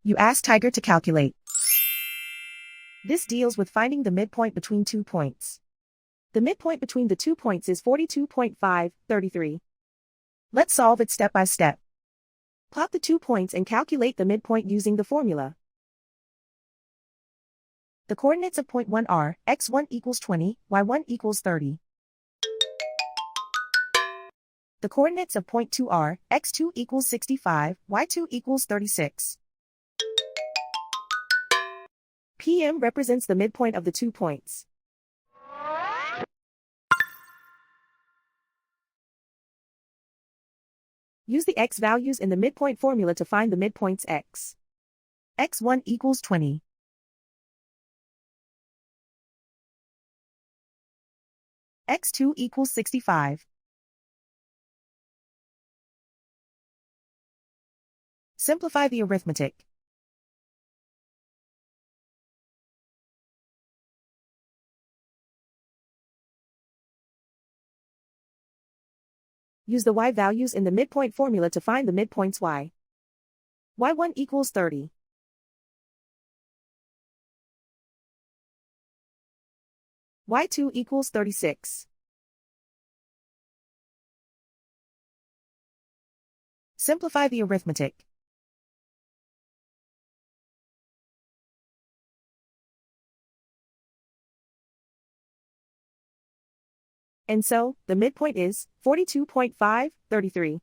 You ask Tiger to calculate. This deals with finding the midpoint between 2 points. The midpoint between the 2 points is 42.533. Let's solve it step by step. Plot the 2 points and calculate the midpoint using the formula. The coordinates of point 1 are x1 equals 20, y1 equals 30. The coordinates of point 2 are x2 equals 65, y2 equals 36. PM represents the midpoint of the 2 points. Use the x values in the midpoint formula to find the midpoints x. x1 equals 20. x2 equals 65. Simplify the arithmetic. Use the y values in the midpoint formula to find the midpoints y. y1 equals 30. y2 equals 36. Simplify the arithmetic. And so, the midpoint is 42.533.